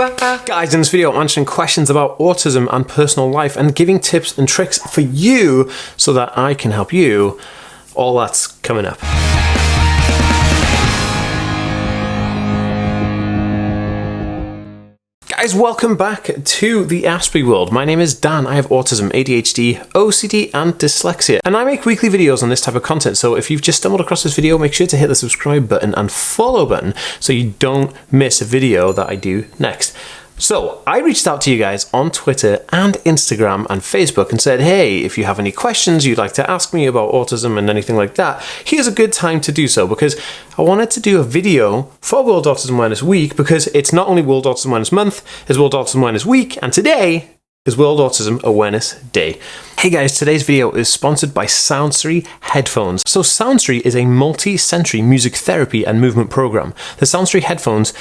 Guys, in this video I'm answering questions about autism and personal life and giving tips and tricks for you so that I can help you. All that's coming up. Guys, welcome back to the AspieWorld. My name is Dan. I have autism, ADHD, OCD, and dyslexia. And I make weekly videos on this type of content. So if you've just stumbled across this video, make sure to hit the subscribe button and follow button so you don't miss a video that I do next. So I reached out to you guys on Twitter and Instagram and Facebook and said, hey, if you have any questions you'd like to ask me about autism and anything like that, here's a good time to do so, because I wanted to do a video for World Autism Awareness Week, because it's not only World Autism Awareness Month, it's World Autism Awareness Week, and today is World Autism Awareness Day. Hey guys, today's video is sponsored by Soundsory Headphones. So Soundsory is a multi-sensory music therapy and movement program. The Soundsory Headphones,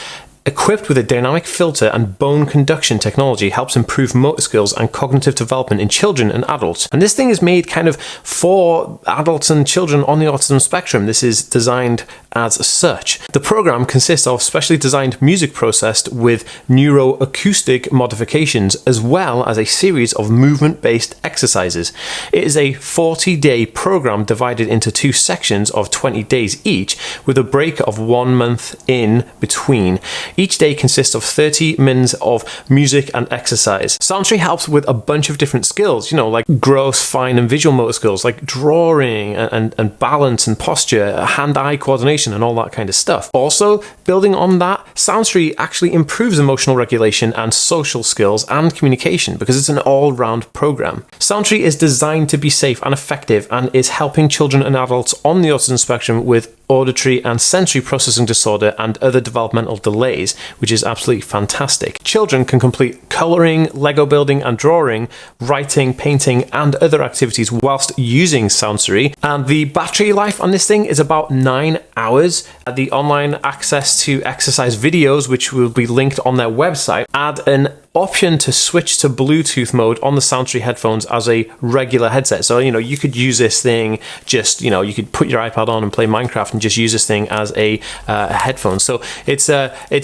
equipped with a dynamic filter and bone conduction technology, helps improve motor skills and cognitive development in children and adults. And this thing is made kind of for adults and children on the autism spectrum. This is designed as such. The program consists of specially designed music processed with neuroacoustic modifications, as well as a series of movement-based exercises. It is a 40-day program divided into 2 sections of 20 days each, with a break of 1 month in between. Each day consists of 30 minutes of music and exercise. Soundsory helps with a bunch of different skills, like gross, fine, and visual motor skills, like drawing and balance and posture, hand-eye coordination, and all that kind of stuff. Also, building on that, Soundsory actually improves emotional regulation and social skills and communication, because it's an all-round program. Soundsory is designed to be safe and effective, and is helping children and adults on the autism spectrum with auditory and sensory processing disorder and other developmental delays, which is absolutely fantastic. Children can complete colouring, Lego building and drawing, writing, painting, and other activities whilst using Soundsory. And the battery life on this thing is about 9 hours. The online access to exercise videos, which will be linked on their website, add an option to switch to Bluetooth mode on the Soundsory headphones as a regular headset. So, you could use this thing just, you could put your iPad on and play Minecraft and just use this thing as a headphone. So it's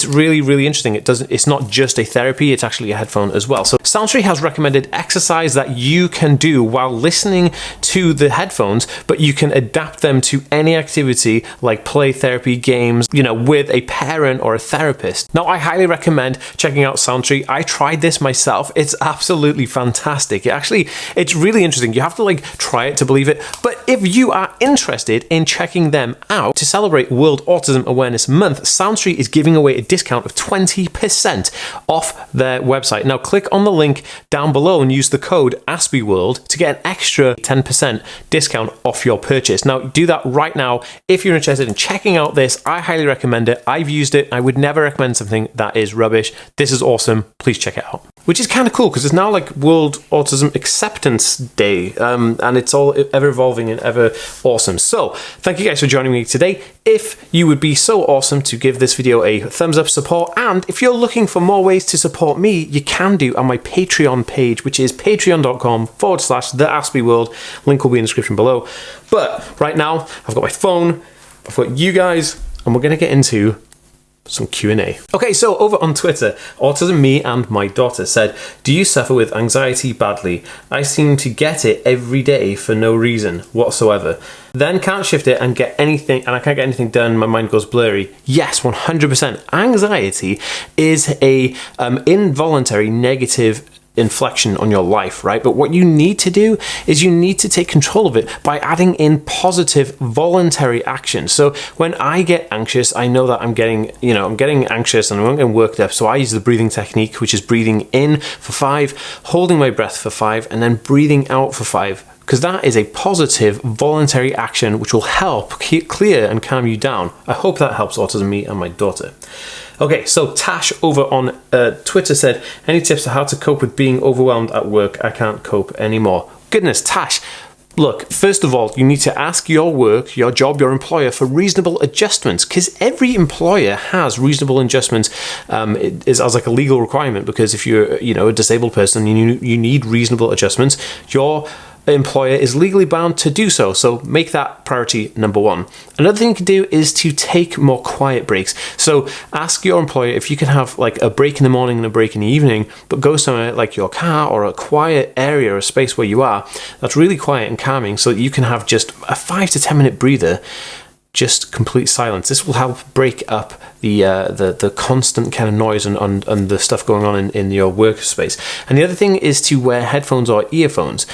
really, really interesting. It's not just a therapy, it's actually a headphone as well. So Soundsory has recommended exercise that you can do while listening to the headphones, but you can adapt them to any activity like play therapy, games, with a parent or a therapist. Now, I highly recommend checking out Soundsory. I tried this myself. It's absolutely fantastic. It's really interesting. You have to try it to believe it. But if you are interested in checking them out, to celebrate World Autism Awareness Month, Soundsory is giving away a discount of 20% off their website. Now click on the link down below and use the code AspieWorld to get an extra 10% discount off your purchase. Now do that right now if you're interested in checking out this. I highly recommend it. I've used it. I would never recommend something that is rubbish. This is awesome. Please check it out. Which is kind of cool, because it's now World Autism Acceptance Day, and it's all ever evolving and ever awesome. So thank you guys for joining me today. If you would be so awesome to give this video a thumbs up support, and if you're looking for more ways to support me, you can do on my Patreon page, which is patreon.com/TheAspieWorld. Link will be in the description below. But right now, I've got my phone, I've got you guys, and we're going to get into some Q&A. Okay, so over on Twitter, Autism Me and My Daughter said, do you suffer with anxiety badly? I seem to get it every day for no reason whatsoever. Then can't shift it and get anything, and I can't get anything done. My mind goes blurry. Yes, 100%. Anxiety is a involuntary negative inflection on your life, right? But what you need to do is you need to take control of it by adding in positive voluntary action. So when I get anxious, I know that I'm getting anxious and I'm getting worked up. So I use the breathing technique, which is breathing in for 5, holding my breath for 5, and then breathing out for 5. Because that is a positive voluntary action which will help clear and calm you down. I hope that helps Autism Me and My Daughter. Okay, so Tash over on Twitter said, any tips on how to cope with being overwhelmed at work? I can't cope anymore. Goodness, Tash. Look, first of all, you need to ask your work, your job, your employer for reasonable adjustments, because every employer has reasonable adjustments as a legal requirement, because if you're a disabled person, you need reasonable adjustments. Your employer is legally bound to do so. So make that priority number one. Another thing you can do is to take more quiet breaks. So ask your employer if you can have like a break in the morning and a break in the evening, but go somewhere like your car or a quiet area or a space where you are that's really quiet and calming, so that you can have just a 5 to 10 minute breather, just complete silence. This will help break up the constant kind of noise and the stuff going on in your workspace. And the other thing is to wear headphones or earphones.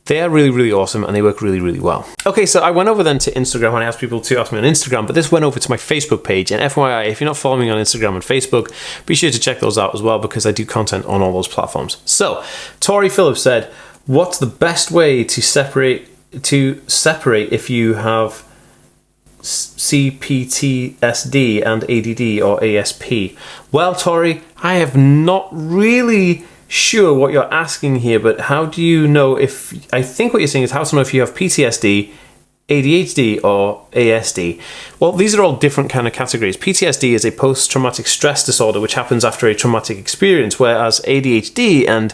They are really, really awesome and they work really, really well. Okay, so I went over then to Instagram and I asked people to ask me on Instagram, but this went over to my Facebook page. And FYI, if you're not following me on Instagram and Facebook, be sure to check those out as well, because I do content on all those platforms. So, Tori Phillips said, what's the best way to separate if you have CPTSD and ADD or ASP? Well, Tori, I have not really sure what you're asking here, but how do you know if, I think what you're saying is how to know if you have PTSD, ADHD or ASD. Well, these are all different kind of categories. PTSD is a post-traumatic stress disorder which happens after a traumatic experience, whereas ADHD and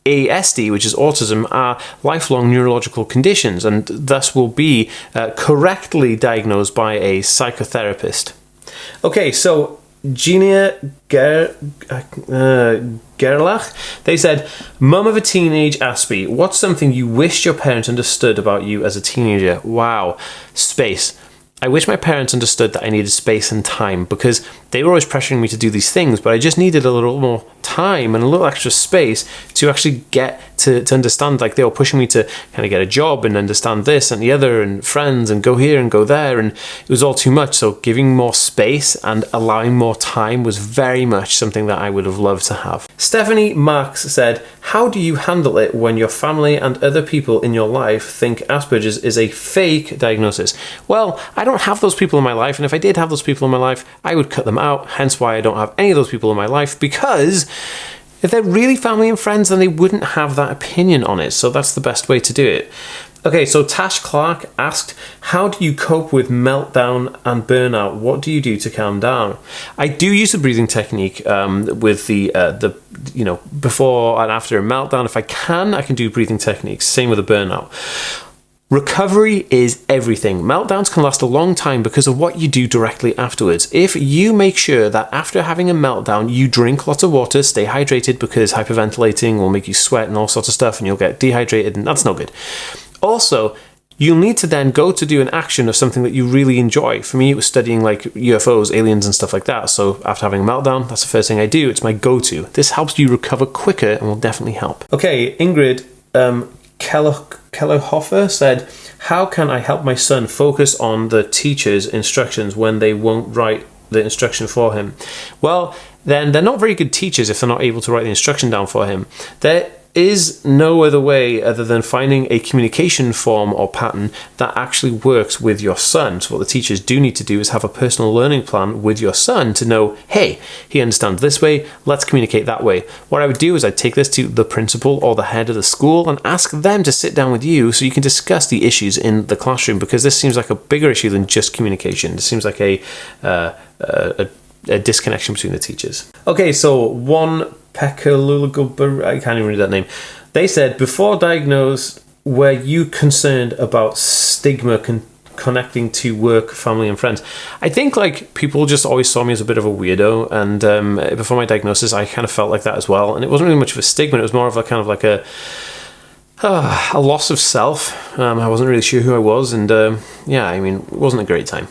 ASD, which is autism, are lifelong neurological conditions and thus will be correctly diagnosed by a psychotherapist. Okay, so Genia Gerlach, they said, mum of a teenage Aspie, what's something you wished your parents understood about you as a teenager? Wow, space. I wish my parents understood that I needed space and time, because they were always pressuring me to do these things, but I just needed a little more time and a little extra space to actually get to understand. Like, they were pushing me to kind of get a job and understand this and the other and friends and go here and go there, and it was all too much. So giving more space and allowing more time was very much something that I would have loved to have. Stephanie Marks said, how do you handle it when your family and other people in your life think Asperger's is a fake diagnosis? Well, I don't have those people in my life, and if I did have those people in my life, I would cut them out, hence why I don't have any of those people in my life, because if they're really family and friends, then they wouldn't have that opinion on it. So that's the best way to do it. Okay, so Tash Clark asked, how do you cope with meltdown and burnout? What do you do to calm down? I do use the breathing technique with the before and after a meltdown. If I can do breathing techniques. Same with a burnout. Recovery is everything. Meltdowns can last a long time because of what you do directly afterwards. If you make sure that after having a meltdown, you drink lots of water, stay hydrated, because hyperventilating will make you sweat and all sorts of stuff, and you'll get dehydrated, and that's no good. Also, you'll need to then go to do an action of something that you really enjoy. For me, it was studying like UFOs, aliens and stuff like that. So after having a meltdown, that's the first thing I do. It's my go-to. This helps you recover quicker and will definitely help. Okay, Ingrid, Kellerhofer said, how can I help my son focus on the teacher's instructions when they won't write the instruction for him? Well, then they're not very good teachers if they're not able to write the instruction down for him. There is no other way other than finding a communication form or pattern that actually works with your son. So what the teachers do need to do is have a personal learning plan with your son to know, hey, he understands this way, let's communicate that way. What I would do is I'd take this to the principal or the head of the school and ask them to sit down with you so you can discuss the issues in the classroom, because this seems like a bigger issue than just communication. This seems like a disconnection between the teachers. Okay, so one Pekalulugubber, I can't even read that name. They said, before diagnosed, were you concerned about stigma connecting to work, family and friends? I think like people just always saw me as a bit of a weirdo, and before my diagnosis I kind of felt like that as well, and it wasn't really much of a stigma. It was more of a kind of like a loss of self. I wasn't really sure who I was, and yeah, I mean, it wasn't a great time.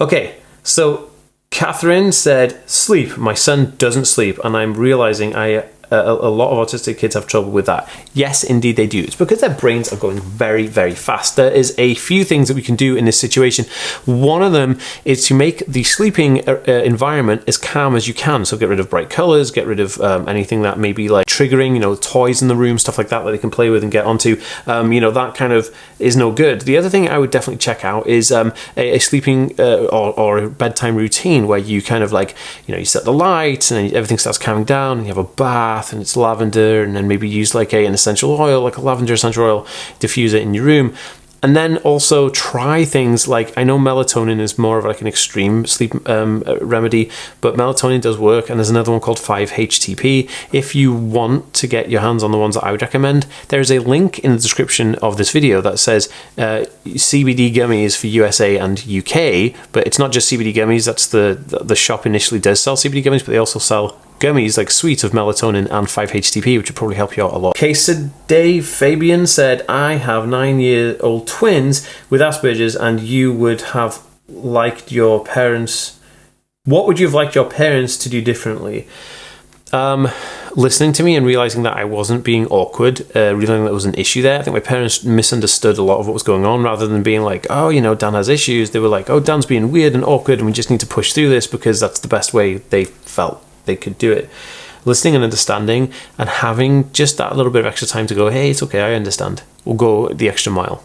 Okay, so Catherine said, sleep. My son doesn't sleep, and I'm realizing a lot of autistic kids have trouble with that. Yes, indeed they do. It's because their brains are going very, very fast. There is a few things that we can do in this situation. One of them is to make the sleeping environment as calm as you can. So get rid of bright colors, get rid of anything that may be like triggering, toys in the room, stuff like that that they can play with and get onto. That kind of is no good. The other thing I would definitely check out is a sleeping or a bedtime routine where you kind of like, you set the lights and then everything starts calming down and you have a bath and it's lavender, and then maybe use like an essential oil, like a lavender essential oil, diffuse it in your room. And then also try things like, I know melatonin is more of like an extreme sleep remedy, but melatonin does work. And there's another one called 5-HTP. If you want to get your hands on the ones that I would recommend, there is a link in the description of this video that says CBD gummies for USA and UK, but it's not just CBD gummies. That's the shop initially does sell CBD gummies, but they also sell gummies like sweets of melatonin and 5-HTP, which would probably help you out a lot. Dave Fabian said, I have 9-year-old twins with Asperger's, and you would have liked your parents. What would you have liked your parents to do differently? Listening to me and realizing that I wasn't being awkward, realizing that was an issue there. I think my parents misunderstood a lot of what was going on, rather than being like, oh, you know, Dan has issues. They were like, oh, Dan's being weird and awkward, and we just need to push through this because that's the best way they felt they could do it. Listening and understanding, and having just that little bit of extra time to go, hey, it's okay, I understand. We'll go the extra mile.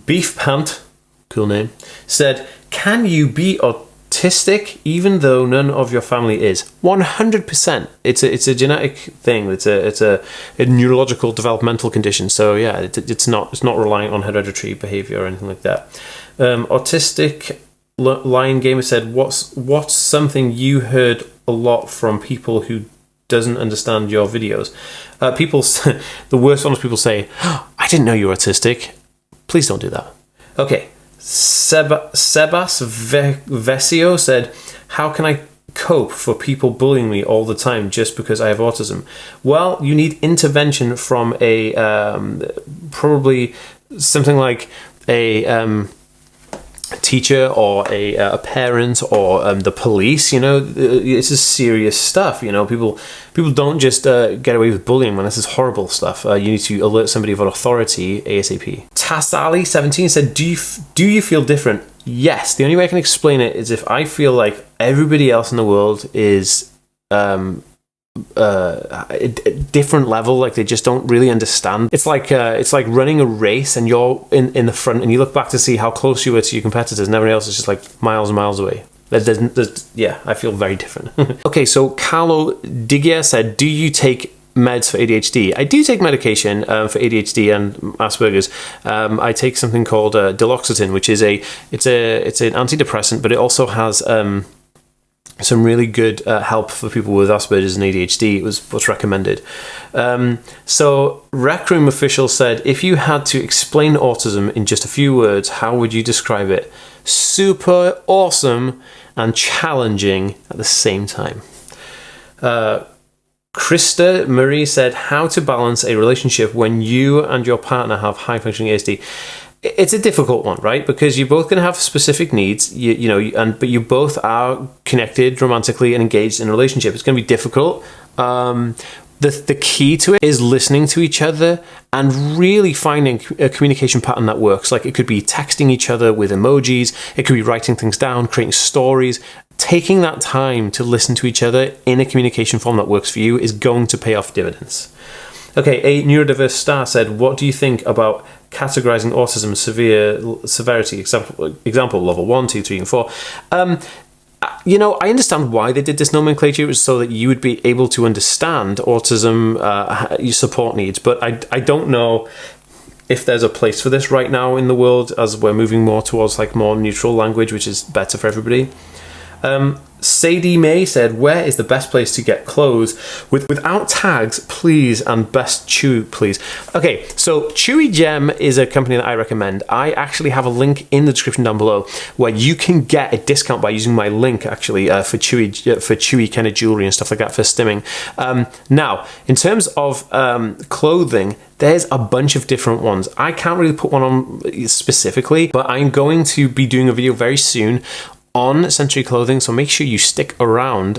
Beef Pant, cool name, said, can you be autistic even though none of your family is? 100%. It's a genetic thing. It's a neurological developmental condition. So yeah, it's not reliant on hereditary behavior or anything like that. Autistic Lion Gamer said, what's something you heard a lot from people who doesn't understand your videos? The worst one is people say, oh, I didn't know you were autistic. Please don't do that. Okay, Sebas Vesio said, how can I cope for people bullying me all the time just because I have autism? Well, you need intervention from a probably something like a teacher or a parent or the police. You know, this is serious stuff. You know, people don't just get away with bullying when this is horrible stuff. You need to alert somebody of authority ASAP. Tasali 17 said, do you feel different? Yes. The only way I can explain it is if I feel like everybody else in the world is a different level, like they just don't really understand. It's like running a race and you're in the front and you look back to see how close you were to your competitors and everybody else is just like miles and miles away. Yeah, I feel very different. Okay, so Carlo Digia said, do you take meds for ADHD? I do take medication for ADHD and Asperger's. I take something called duloxetine, which is it's an antidepressant, but it also has some really good help for people with Asperger's and ADHD. It was what's recommended. So Rec Room official said, if you had to explain autism in just a few words, how would you describe it? Super awesome and challenging at the same time. Krista Marie said, how to balance a relationship when you and your partner have high functioning ASD. It's a difficult one, right? Because you're both going to have specific needs, but you both are connected romantically and engaged in a relationship. It's going to be difficult. The key to it is listening to each other and really finding a communication pattern that works. Like, it could be texting each other with emojis. It could be writing things down, creating stories. Taking that time to listen to each other in a communication form that works for you is going to pay off dividends. Okay, a neurodiverse star said, what do you think about categorizing autism severity? Example, level 1, 2, 3, and 4. I understand why they did this nomenclature. It was so that you would be able to understand autism, your support needs. But I don't know if there's a place for this right now in the world, as we're moving more towards like more neutral language, which is better for everybody. Sadie May said, where is the best place to get clothes without tags, please, and best Chewy, please? Okay, so Chewy Gem is a company that I recommend. I actually have a link in the description down below where you can get a discount by using my link, actually, for Chewy kind of jewelry and stuff like that for stimming. Now, in terms of clothing, there's a bunch of different ones. I can't really put one on specifically, but I'm going to be doing a video very soon on sensory clothing, so make sure you stick around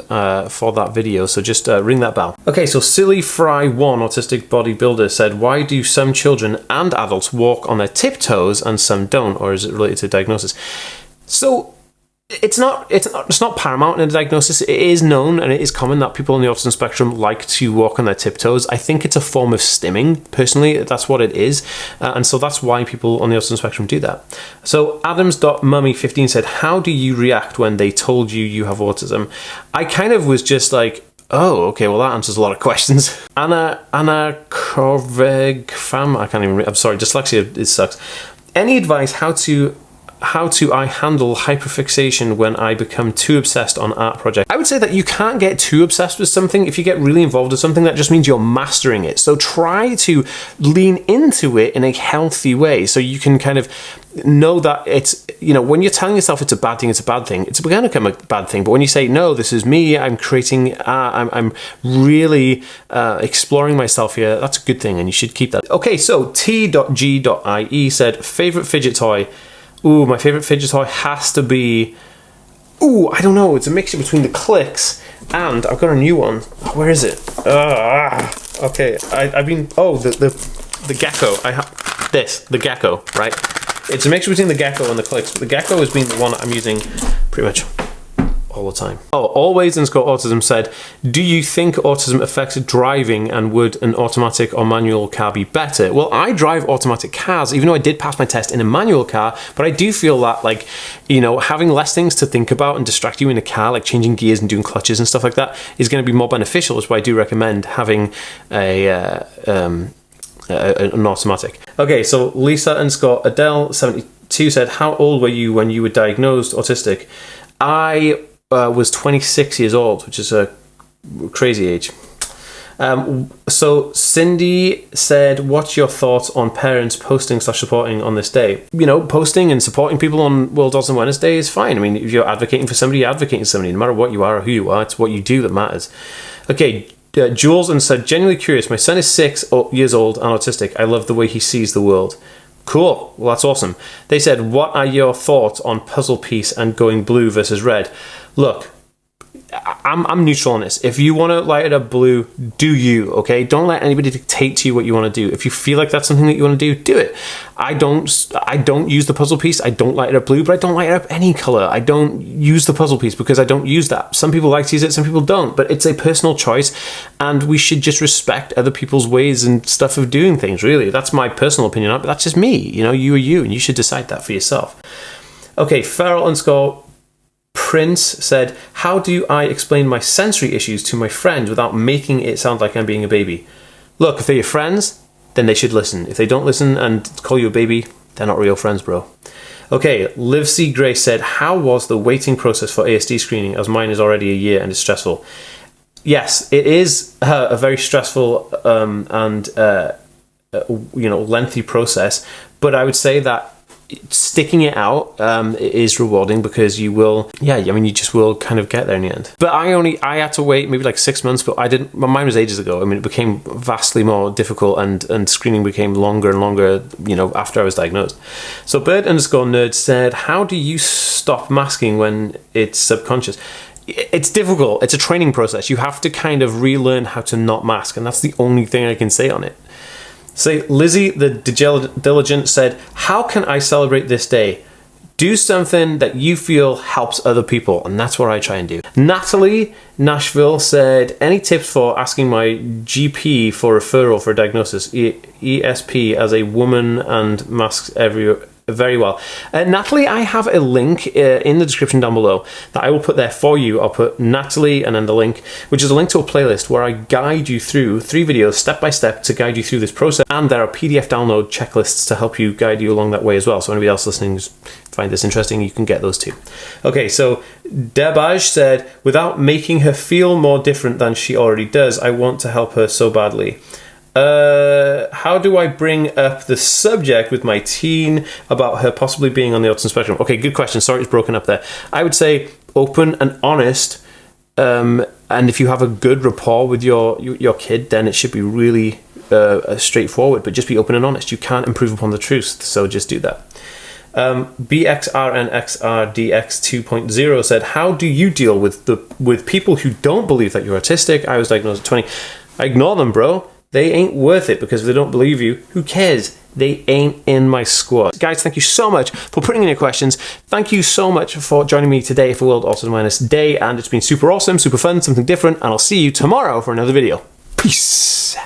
for that video. So just ring that bell. Okay, so Silly Fry 1 autistic bodybuilder said, why do some children and adults walk on their tiptoes and some don't, or is it related to diagnosis? So it's not paramount in a diagnosis. It is known and it is common that people on the autism spectrum like to walk on their tiptoes. I think it's a form of stimming. Personally, that's what it is. And so that's why people on the autism spectrum do that. So Adams.mummy15 said, how do you react when they told you have autism? I kind of was just like, oh, okay, well, that answers a lot of questions. Anna Korveg fam, I can't even read, I'm sorry, dyslexia, it sucks. Any advice how to I handle hyperfixation when I become too obsessed on art project? I would say that you can't get too obsessed with something. If you get really involved with something, that just means you're mastering it. So try to lean into it in a healthy way, so you can kind of know that it's, you know, when you're telling yourself it's a bad thing, it's a bad thing, it's going to become a bad thing. But when you say, no, this is me, I'm creating art, I'm really exploring myself here, that's a good thing, and you should keep that. Okay, so T.G.IE said, favorite fidget toy. Ooh, my favorite fidget toy has to be, I don't know, it's a mixture between the clicks and I've got a new one. Where is it? Okay, I've been, the gecko. The gecko, right? It's a mixture between the gecko and the clicks, but the gecko has been the one that I'm using pretty much all the time. Always_autism said, do you think autism affects driving, and would an automatic or manual car be better? Well, I drive automatic cars, even though I did pass my test in a manual car, but I do feel that, like, you know, having less things to think about and distract you in a car, like changing gears and doing clutches and stuff like that, is going to be more beneficial. That's why I do recommend having an automatic. Okay, so Lisa_Adele72 said, how old were you when you were diagnosed autistic? I was 26 years old, which is a crazy age. So Cindy said, what's your thoughts on parents posting/supporting on this day? You know, posting and supporting people on World Autism Awareness Day is fine. I mean, if you're advocating for somebody, you're advocating for somebody, no matter what you are or who you are. It's what you do that matters. Okay, Jules and said, genuinely curious, my son is 6 years old and autistic. I love the way he sees the world. Cool, well, that's awesome. They said, what are your thoughts on puzzle piece and going blue versus red? Look, I'm neutral on this. If you want to light it up blue, do you, okay? Don't let anybody dictate to you what you want to do. If you feel like that's something that you want to do, do it. I don't use the puzzle piece. I don't light it up blue, but I don't light it up any color. I don't use the puzzle piece because I don't use that. Some people like to use it, some people don't, but it's a personal choice, and we should just respect other people's ways and stuff of doing things, really. That's my personal opinion, but that's just me. You know, you are you, and you should decide that for yourself. Okay, Feral_Prince said, how do I explain my sensory issues to my friends without making it sound like I'm being a baby? Look, if they're your friends, then they should listen. If they don't listen and call you a baby, they're not real friends, bro. Okay, Liv C. Grace said, how was the waiting process for ASD screening, as mine is already a year and is stressful? Yes, it is a very stressful and lengthy process, but I would say that sticking it out is rewarding, because you will, you just will kind of get there in the end. But I had to wait maybe like 6 months, but mine was ages ago. I mean, it became vastly more difficult, and screening became longer and longer, you know, after I was diagnosed. So Bird_Nerd said, how do you stop masking when it's subconscious? It's difficult. It's a training process. You have to kind of relearn how to not mask, and that's the only thing I can say on it. So Lizzie the Diligent said, how can I celebrate this day? Do something that you feel helps other people, and that's what I try and do. Natalie Nashville said, any tips for asking my GP for referral for a diagnosis? ESP as a woman and masks very well. Natalie, I have a link in the description down below that I will put there for you. I'll put Natalie and then the link, which is a link to a playlist where I guide you through 3 videos step by step to guide you through this process, and there are PDF download checklists to help you guide you along that way as well. So anybody else listening find this interesting, you can get those too. Okay, so Debaj said, without making her feel more different than she already does, I want to help her so badly. How do I bring up the subject with my teen about her possibly being on the autism spectrum? Okay, good question. Sorry, it's broken up there. I would say open and honest, and if you have a good rapport with your kid, then it should be really straightforward, but just be open and honest. You can't improve upon the truth, so just do that. BXRNXRDX 2.0 said, how do you deal with people who don't believe that you're autistic? I was diagnosed at 20. I ignore them, bro. They ain't worth it, because if they don't believe you, who cares? They ain't in my squad. Guys, thank you so much for putting in your questions. Thank you so much for joining me today for World Autism Awareness Day, and it's been super awesome, super fun, something different, and I'll see you tomorrow for another video. Peace.